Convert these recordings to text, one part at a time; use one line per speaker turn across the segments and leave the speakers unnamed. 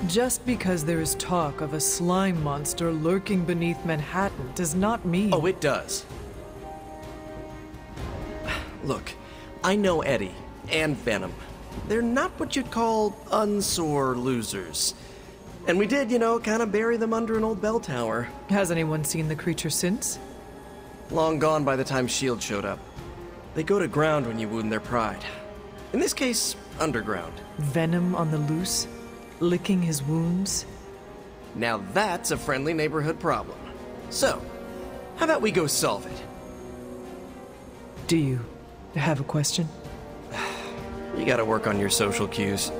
Just because there is talk of a slime monster lurking beneath Manhattan does not mean...
Oh, it does. Look, I know Eddie and Venom. They're not what you'd call unsore losers. And we did, kind of bury them under an old bell tower.
Has anyone seen the creature since?
Long gone by the time S.H.I.E.L.D. showed up. They go to ground when you wound their pride. In this case, underground.
Venom on the loose? Licking his wounds?
Now that's a friendly neighborhood problem. So, how about we go solve it?
Do you have a question?
You gotta work on your social cues.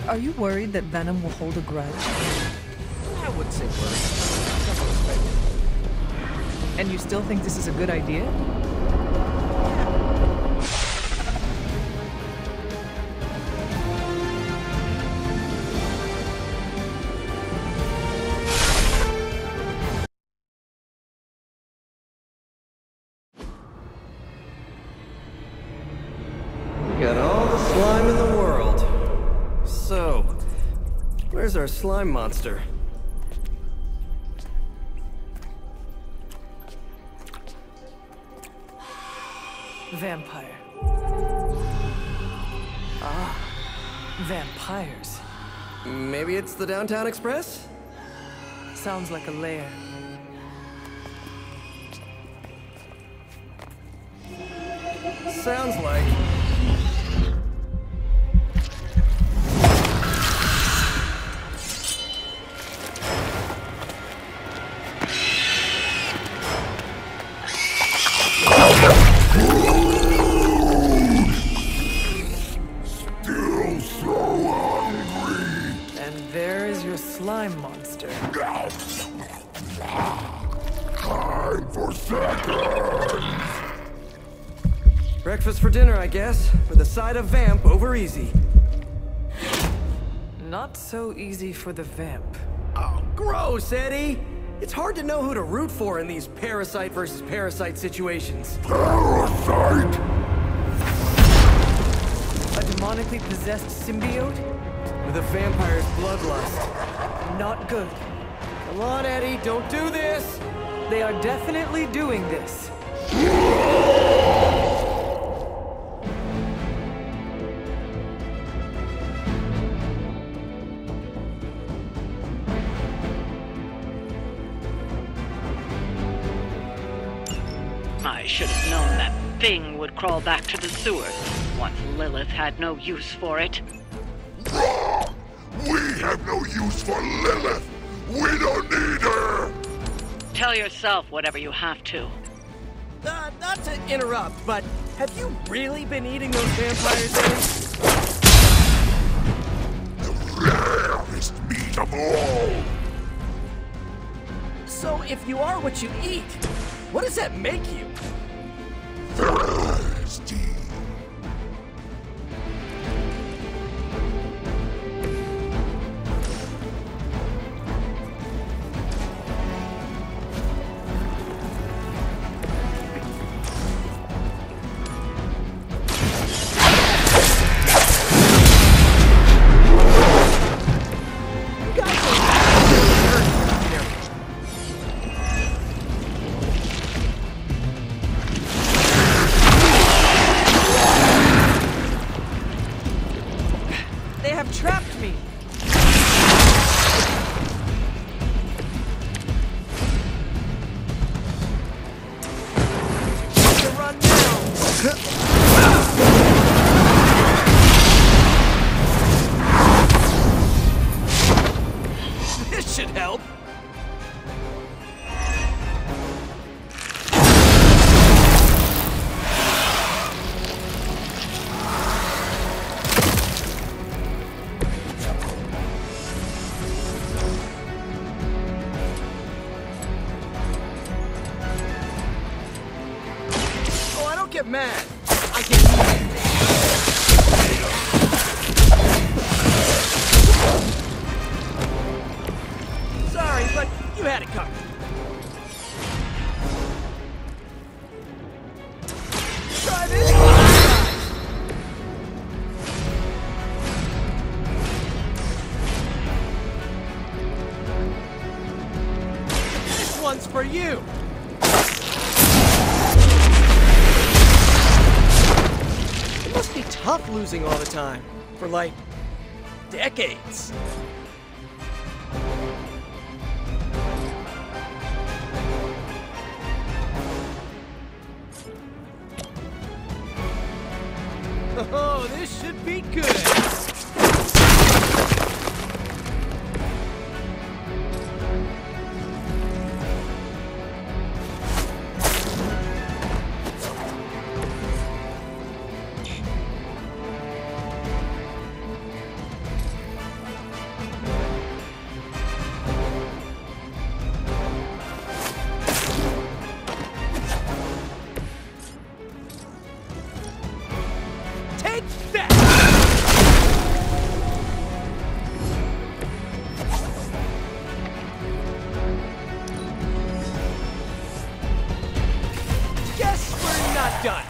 Are you worried that Venom will hold a grudge?
I would say worried.
And you still think this is a good idea?
Got all the slime in the world. So, where's our slime monster?
Vampire. Ah, vampires.
Maybe it's the Downtown Express?
Sounds like a lair.
Sounds like...
Still so hungry.
And there is your slime monster.
Time for seconds.
Breakfast for dinner, I guess, with a side of vamp over easy.
Not so easy for the vamp.
Oh, gross, Eddie! It's hard to know who to root for in these parasite versus parasite situations.
Parasite.
A demonically possessed symbiote?
With a vampire's bloodlust.
Not good.
Come on, Eddie, don't do this!
They are definitely doing this.
I should have known that thing would crawl back to the sewers once Lilith had no use for it.
Wrong! We have no use for Lilith! We don't need her!
Tell yourself whatever you have to.
Not to interrupt, but have you really been eating those vampires, Eddie?
The rarest meat of all!
So if you are what you eat, what does that make you?
Thirsty.
should help. Oh, I don't get mad. I get mad. Sorry, but you had it covered. Try this one, guys. This one's for you. It must be tough losing all the time. For like decades. Oh, this should be good. Take that! Guess we're not done.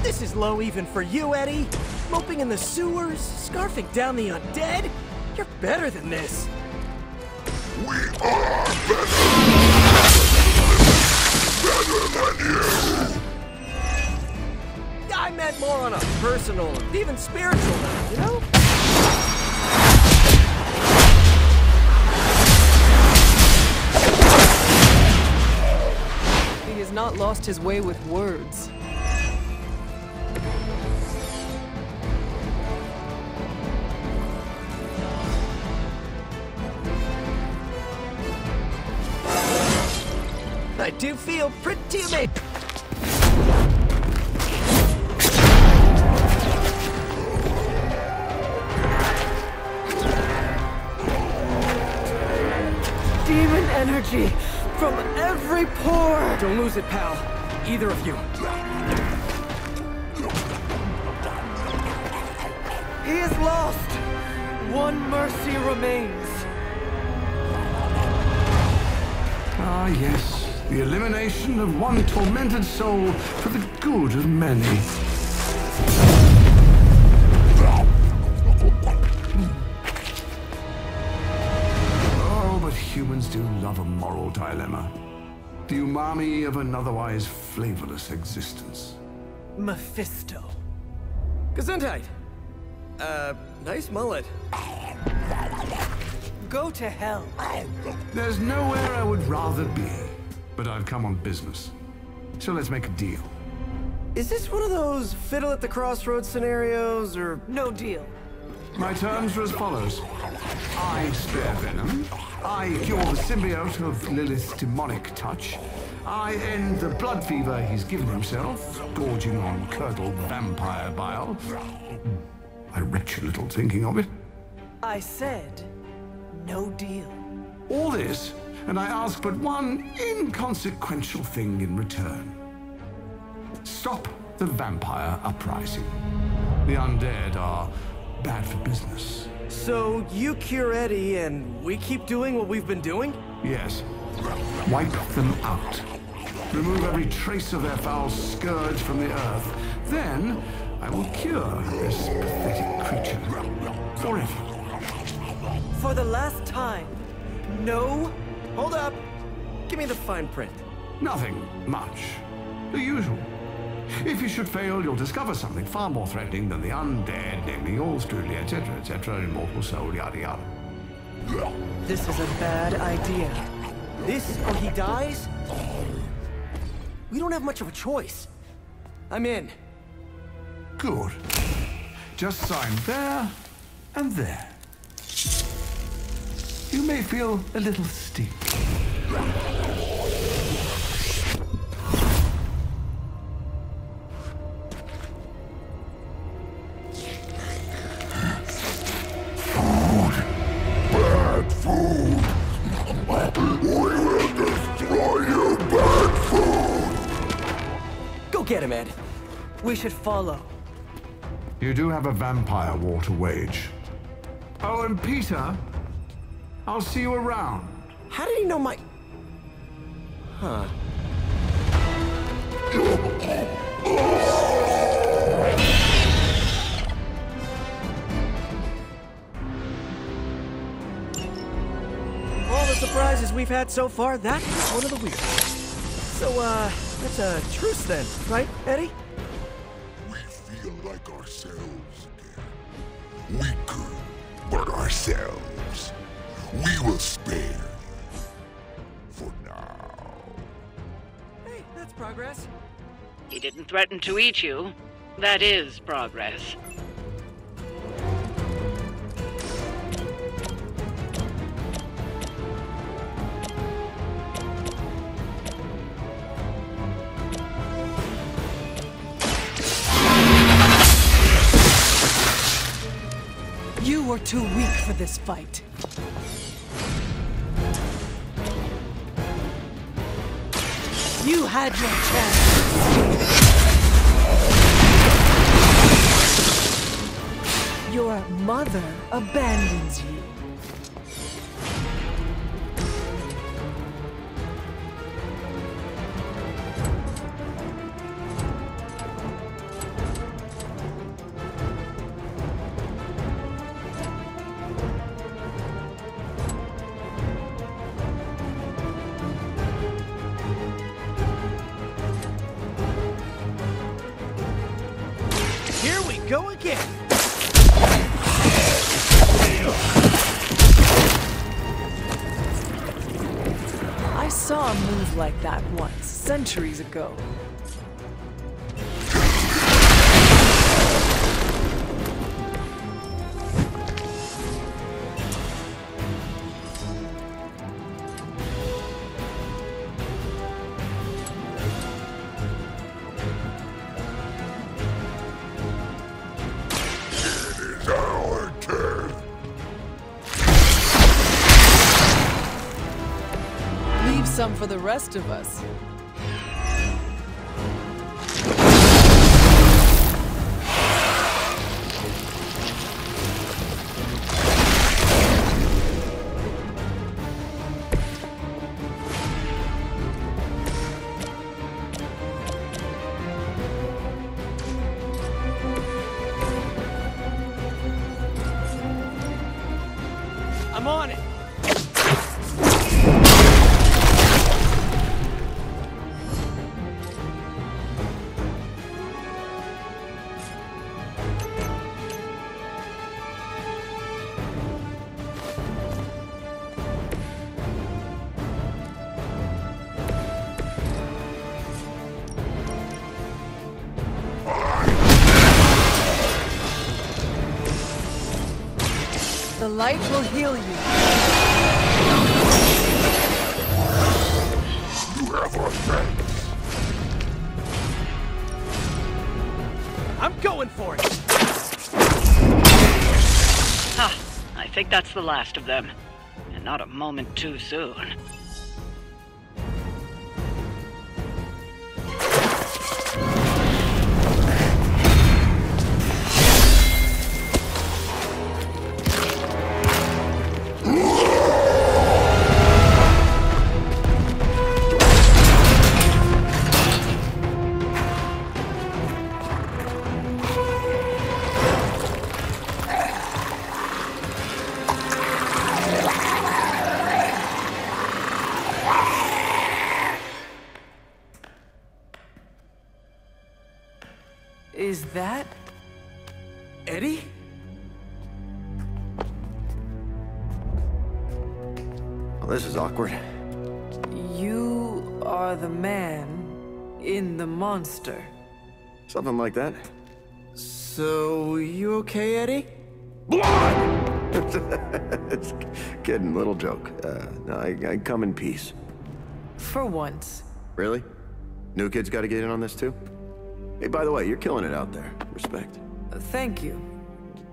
This is low even for you, Eddie. Moping in the sewers, scarfing down the undead. You're better than this.
We are better than you!
I meant more on a personal, even spiritual level, you know?
He has not lost his way with words.
I do feel pretty amazing.
Demon energy from every pore!
Don't lose it, pal. Either of you.
He is lost! One mercy remains.
Ah, yes. The elimination of one tormented soul for the good of many. Oh, but humans do love a moral dilemma. The umami of an otherwise flavorless existence.
Mephisto.
Gesundheit. Nice mullet.
Go to hell.
There's nowhere I would rather be, but I've come on business. So let's make a deal.
Is this one of those fiddle at the crossroads scenarios, or...
No deal.
My terms are as follows. I spare Venom. I cure the symbiote of Lilith's demonic touch. I end the blood fever he's given himself, gorging on curdled vampire bile. I retch a little thinking of it.
I said, no deal.
All this, and I ask but one inconsequential thing in return. Stop the vampire uprising. The undead are bad for business.
So you cure Eddie, and we keep doing what we've been doing?
Yes. Wipe them out. Remove every trace of their foul scourge from the earth. Then I will cure this pathetic creature forever.
For the last time, no.
Hold up. Give me the fine print.
Nothing much. The usual. If you should fail, you'll discover something far more threatening than the undead, namely all strudely, etc., immortal soul, yada yada.
This is a bad idea.
This or he dies? We don't have much of a choice. I'm in.
Good. just sign there and there. You may feel a little sting.
Bad food! We will destroy you, bad food!
Go get him, Ed.
We should follow.
You do have a vampire war to wage. Oh, and Peter, I'll see you around.
How did he know my... Huh. All the surprises we've had so far, that is one of the weirdest. So, that's a truce then, right, Eddie?
We feel like ourselves again. Weaker, but ourselves. We will spare you. For now.
Hey, that's progress.
He didn't threaten to eat you. That is progress.
You were too weak for this fight. You had your chance. Your mother abandons you.
Here we go again.
I saw a move like that once, centuries ago.
It is our turn.
Leave some for the rest of us.
I'm on it.
The light will heal you.
You have our thanks.
I'm going for it.
Ha! I think that's the last of them. And not a moment too soon.
Is that...
Eddie?
Well, this is awkward.
You are the man in the monster.
Something like that.
So, you okay, Eddie?
It's kidding, little joke. No, I come in peace.
For once.
Really? New kids gotta get in on this too? Hey, by the way, you're killing it out there. Respect.
Thank you.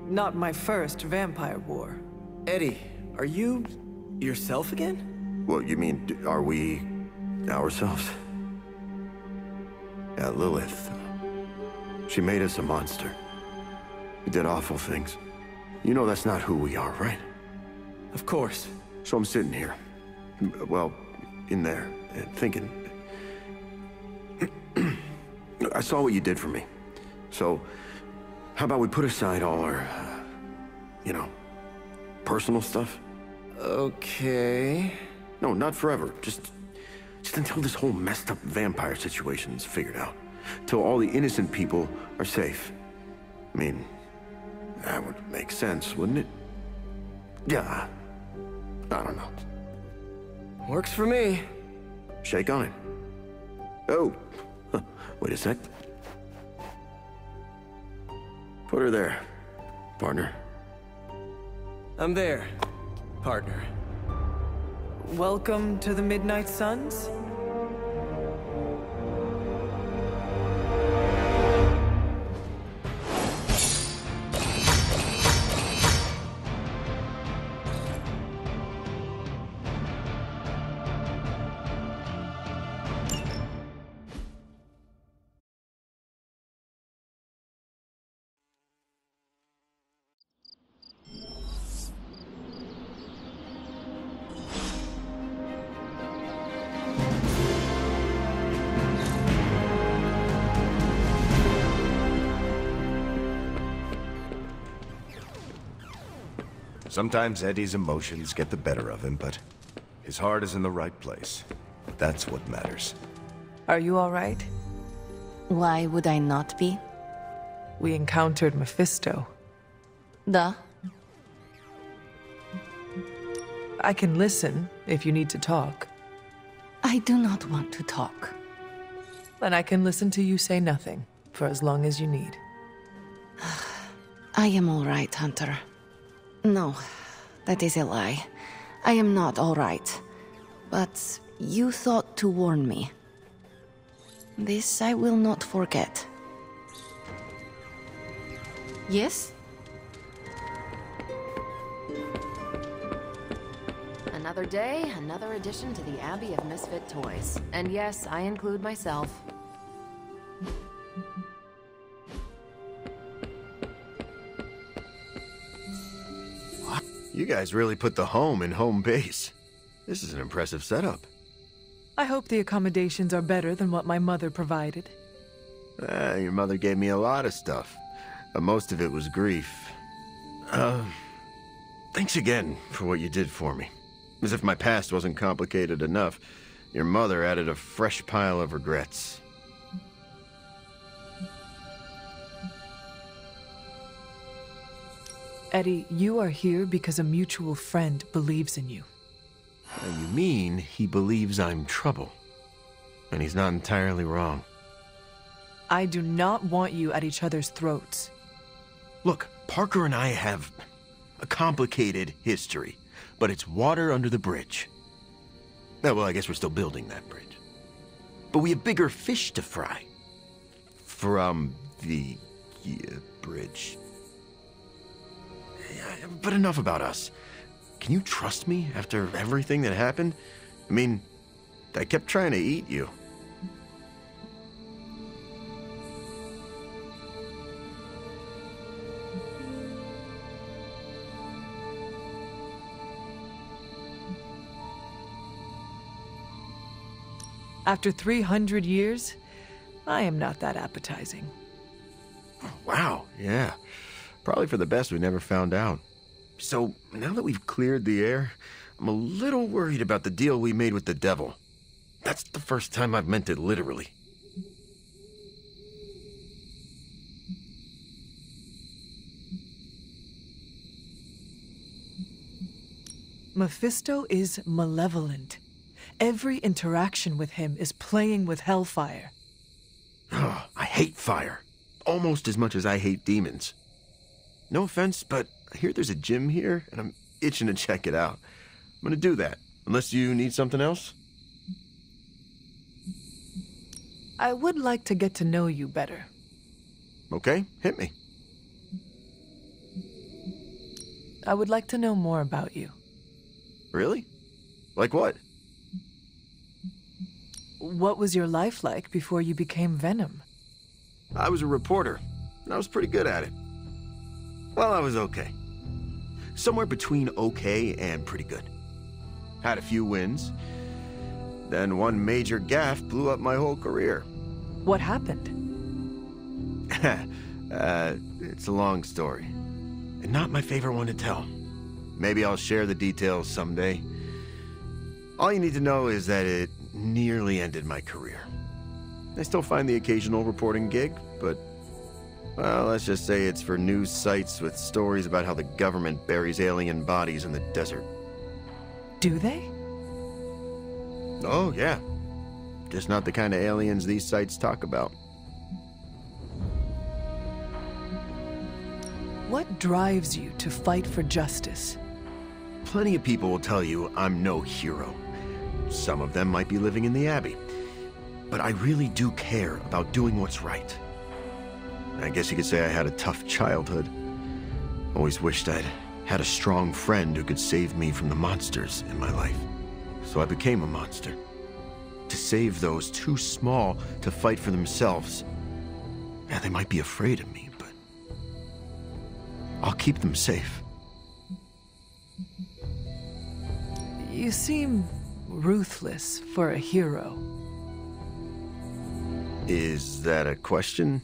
Not my first vampire war.
Eddie, are you yourself again?
Well, you mean, are we ourselves? Yeah, Lilith. She made us a monster. We did awful things. You know that's not who we are, right?
Of course.
So I'm sitting here, well, in there, thinking. I saw what you did for me. So, how about we put aside all our, personal stuff?
Okay.
No, not forever. Just until this whole messed up vampire situation's figured out. Till all the innocent people are safe. I mean, that would make sense, wouldn't it? Yeah. I don't know.
Works for me.
Shake on it. Oh. Wait a sec. Put her there, partner.
I'm there, partner.
Welcome to the Midnight Suns?
Sometimes Eddie's emotions get the better of him, but his heart is in the right place. That's what matters.
Are you all right?
Why would I not be?
We encountered Mephisto.
Duh.
I can listen if you need to talk.
I do not want to talk.
And I can listen to you say nothing for as long as you need.
I am all right, Hunter. No, that is a lie. I am not all right. But you thought to warn me. This I will not forget. Yes?
Another day, another addition to the Abbey of Misfit Toys. And yes, I include myself.
You guys really put the home in home base. This is an impressive setup.
I hope the accommodations are better than what my mother provided.
Your mother gave me a lot of stuff. Most of it was grief. Thanks again for what you did for me. As if my past wasn't complicated enough, your mother added a fresh pile of regrets.
Eddie, you are here because a mutual friend believes in you.
You mean he believes I'm trouble? And he's not entirely wrong.
I do not want you at each other's throats.
Look, Parker and I have a complicated history, but it's water under the bridge. Well, I guess we're still building that bridge. But we have bigger fish to fry. From the bridge. But enough about us. Can you trust me after everything that happened? I mean, I kept trying to eat you.
After 300 years, I am not that appetizing.
Wow, yeah. Probably for the best we never found out. So, now that we've cleared the air, I'm a little worried about the deal we made with the devil. That's the first time I've meant it literally.
Mephisto is malevolent. Every interaction with him is playing with hellfire.
I hate fire. almost as much as I hate demons. No offense, but I hear there's a gym here, and I'm itching to check it out. I'm gonna do that, unless you need something else.
I would like to get to know you better.
Okay, hit me.
I would like to know more about you.
Really? Like what?
What was your life like before you became Venom?
I was a reporter, and I was pretty good at it. Well, I was okay. Somewhere between okay and pretty good. Had a few wins. Then one major gaffe blew up my whole career.
What happened?
It's a long story. And not my favorite one to tell. Maybe I'll share the details someday. All you need to know is that it nearly ended my career. I still find the occasional reporting gig, but, well, let's just say it's for news sites with stories about how the government buries alien bodies in the desert.
Do they?
Oh, yeah. Just not the kind of aliens these sites talk about.
What drives you to fight for justice?
Plenty of people will tell you I'm no hero. Some of them might be living in the Abbey. But I really do care about doing what's right. I guess you could say I had a tough childhood. Always wished I'd had a strong friend who could save me from the monsters in my life. So I became a monster. To save those too small to fight for themselves. Yeah, they might be afraid of me, but I'll keep them safe.
You seem ruthless for a hero.
Is that a question?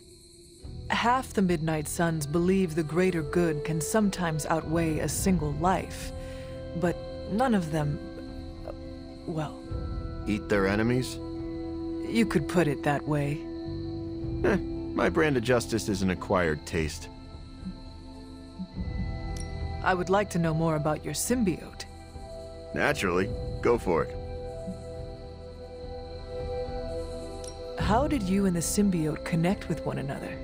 Half the Midnight Suns believe the greater good can sometimes outweigh a single life, but none of them, well...
Eat their enemies?
You could put it that way.
My brand of justice is an acquired taste.
I would like to know more about your symbiote.
Naturally. Go for it.
How did you and the symbiote connect with one another?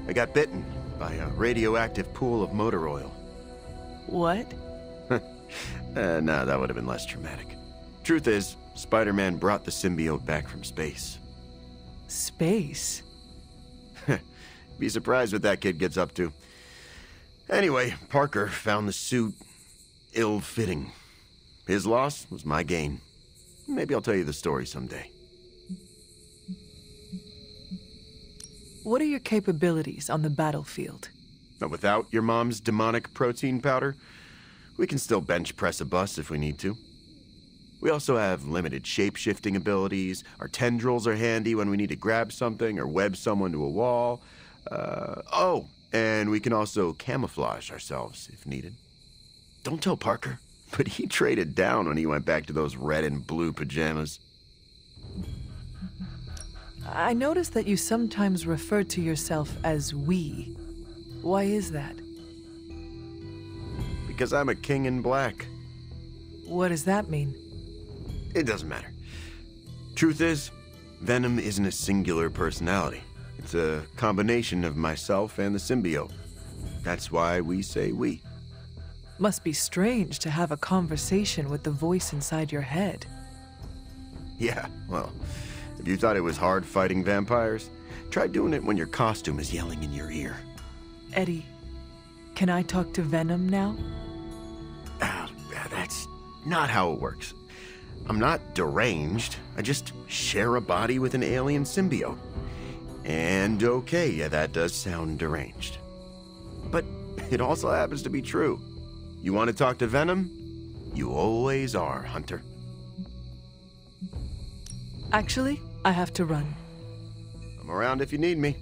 I got bitten by a radioactive pool of motor oil.
What?
No, that would have been less traumatic. Truth is, Spider-Man brought the symbiote back from space.
Space?
Be surprised what that kid gets up to. Anyway, Parker found the suit ill-fitting. His loss was my gain. Maybe I'll tell you the story someday.
What are your capabilities on the battlefield?
But without your mom's demonic protein powder, we can still bench press a bus if we need to. We also have limited shape-shifting abilities. Our tendrils are handy when we need to grab something or web someone to a wall. And we can also camouflage ourselves if needed. Don't tell Parker, but he traded down when he went back to those red and blue pajamas.
I noticed that you sometimes refer to yourself as we. Why is that?
Because I'm a king in black.
What does that mean?
It doesn't matter. Truth is, Venom isn't a singular personality. It's a combination of myself and the symbiote. That's why we say we.
Must be strange to have a conversation with the voice inside your head.
Yeah, well, if you thought it was hard fighting vampires, try doing it when your costume is yelling in your ear.
Eddie, can I talk to Venom now?
That's not how it works. I'm not deranged. I just share a body with an alien symbiote. And okay, yeah, that does sound deranged. But it also happens to be true. You want to talk to Venom? You always are, Hunter.
Actually, I have to run.
I'm around if you need me.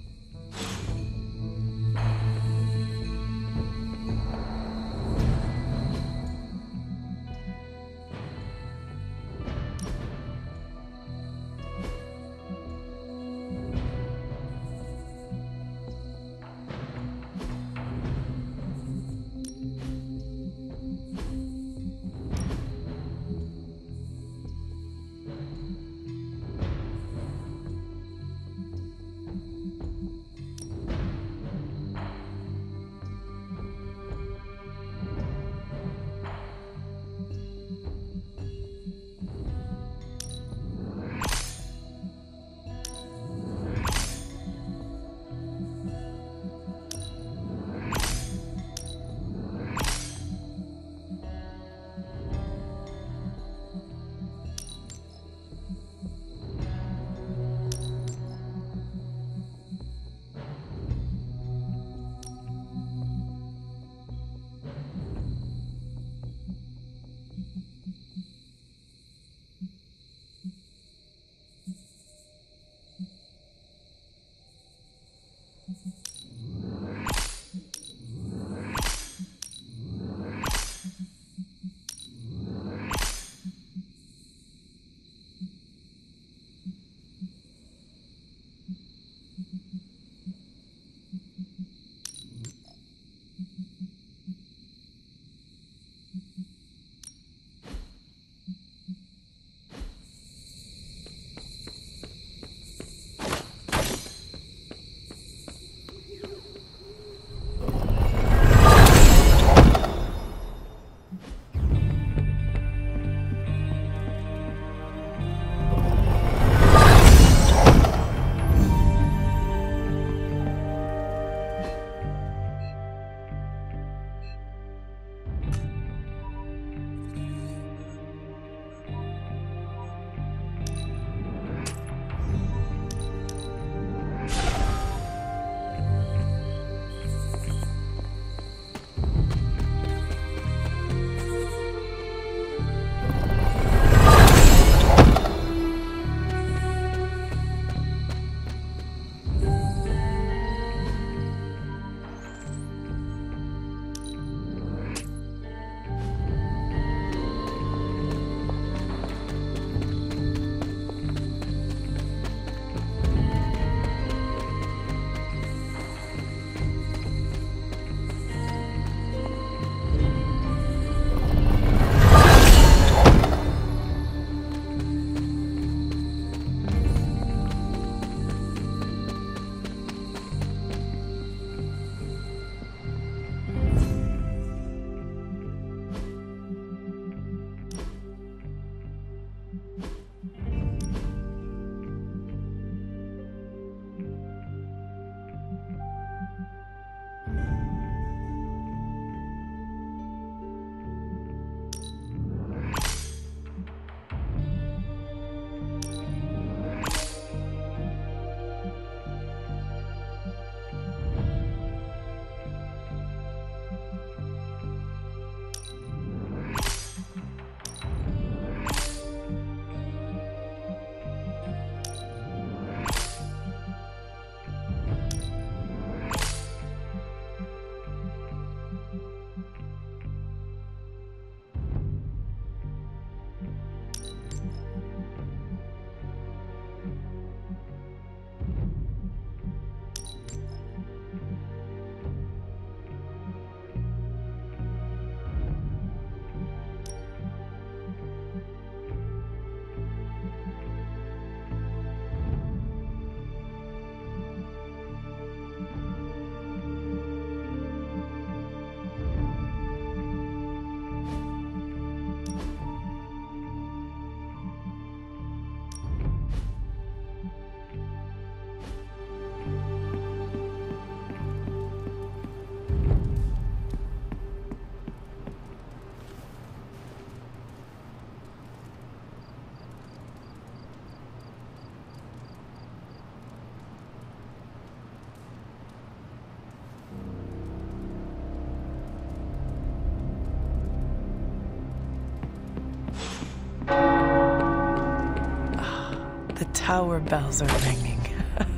tower bells are ringing.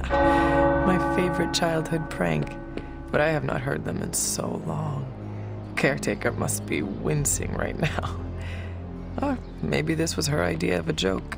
My favorite childhood prank, but I have not heard them in so long. Caretaker must be wincing right now. Or maybe this was her idea of a joke.